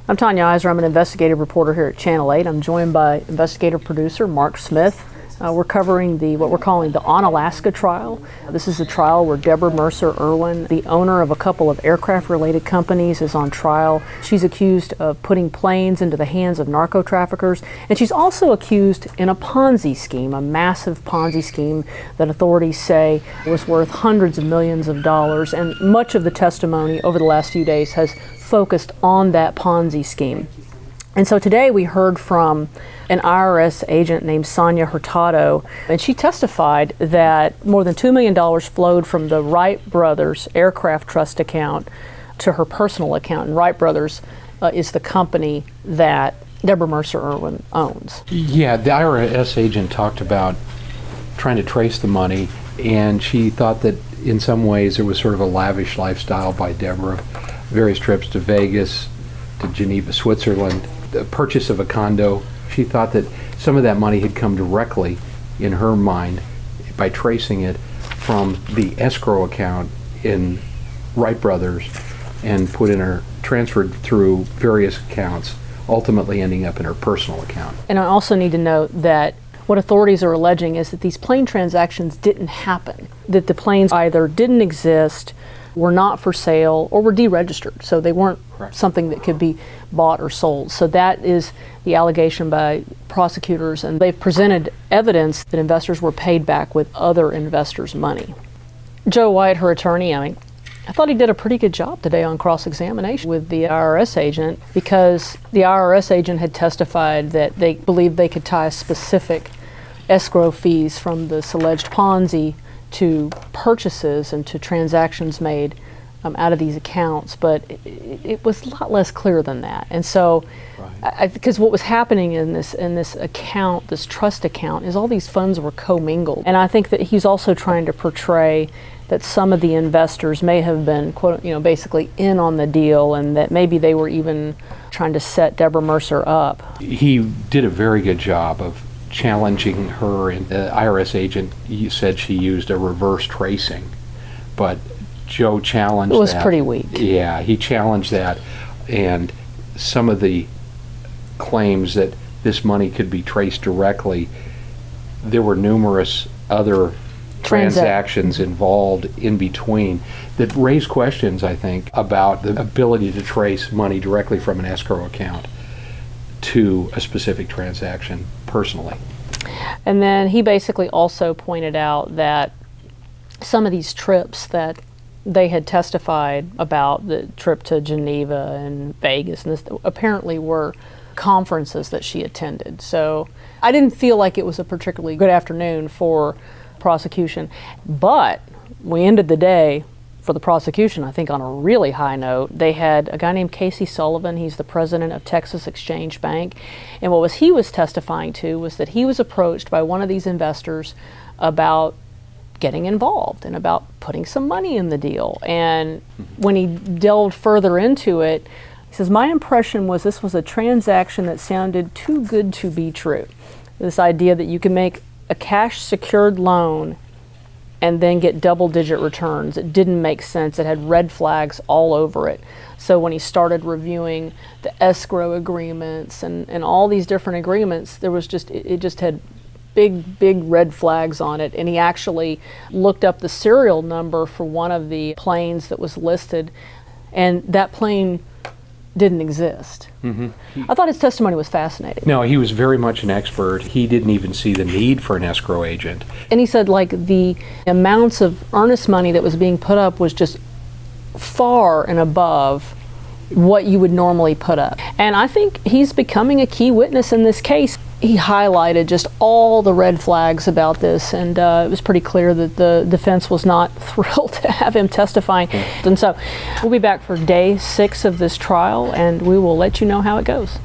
I'm Tanya Iser. I'm an investigative reporter here at Channel 8. I'm joined by investigative producer Mark Smith. We're covering what we're calling the Onalaska trial. This is a trial where Deborah Mercer Irwin, the owner of a couple of aircraft-related companies, is on trial. She's accused of putting planes into the hands of narco-traffickers, and she's also accused in a Ponzi scheme, a massive Ponzi scheme that authorities say was worth hundreds of millions of dollars, and much of the testimony over the last few days has focused on that Ponzi scheme. And so today we heard from an IRS agent named Sonia Hurtado, and she testified that more than $2 million flowed from the Wright Brothers Aircraft Trust account to her personal account. And Wright Brothers is the company that Deborah Mercer Irwin owns. Yeah, the IRS agent talked about trying to trace the money, and she thought that in some ways it was sort of a lavish lifestyle by Deborah. Various trips to Vegas, to Geneva, Switzerland, the purchase of a condo. She thought that some of that money had come directly, in her mind, by tracing it from the escrow account in Wright Brothers and transferred through various accounts, ultimately ending up in her personal account. And I also need to note that what authorities are alleging is that these plane transactions didn't happen, that the planes either didn't exist, were not for sale, or were deregistered. So they weren't something that could be bought or sold. So that is the allegation by prosecutors, and they've presented evidence that investors were paid back with other investors' money. Joe White, her attorney, I thought he did a pretty good job today on cross-examination with the IRS agent, because the IRS agent had testified that they believed they could tie specific escrow fees from this alleged Ponzi to purchases and to transactions made out of these accounts, but it was a lot less clear than that. And so, because what was happening in this account, this trust account, is all these funds were commingled. And I think that he's also trying to portray that some of the investors may have been, quote, basically in on the deal, and that maybe they were even trying to set Deborah Mercer up. He did a very good job of challenging her, and the IRS agent said she used a reverse tracing, but Joe challenged that. It was pretty weak. Yeah, he challenged that, and some of the claims that this money could be traced directly, there were numerous other transactions involved in between that raise questions, I think, about the ability to trace money directly from an escrow account to a specific transaction personally. And then he basically also pointed out that some of these trips that they had testified about, the trip to Geneva and Vegas, and this apparently were conferences that she attended. So I didn't feel like it was a particularly good afternoon for prosecution, but we ended the day for the prosecution, I think, on a really high note. They had a guy named Casey Sullivan. He's the president of Texas Exchange Bank. And what he was testifying to was that he was approached by one of these investors about getting involved and about putting some money in the deal. And when he delved further into it, he says, my impression was this was a transaction that sounded too good to be true. This idea that you can make a cash secured loan and then get double-digit returns. It didn't make sense. It had red flags all over it. So when he started reviewing the escrow agreements and all these different agreements, there was it just had big red flags on it. And he actually looked up the serial number for one of the planes that was listed, and that plane didn't exist. I thought his testimony was fascinating. No, he was very much an expert. He didn't even see the need for an escrow agent. And he said, like, the amounts of earnest money that was being put up was just far and above what you would normally put up. And I think he's becoming a key witness in this case. He highlighted just all the red flags about this, and it was pretty clear that the defense was not thrilled to have him testifying. And so we'll be back for day 6 of this trial, and we will let you know how it goes.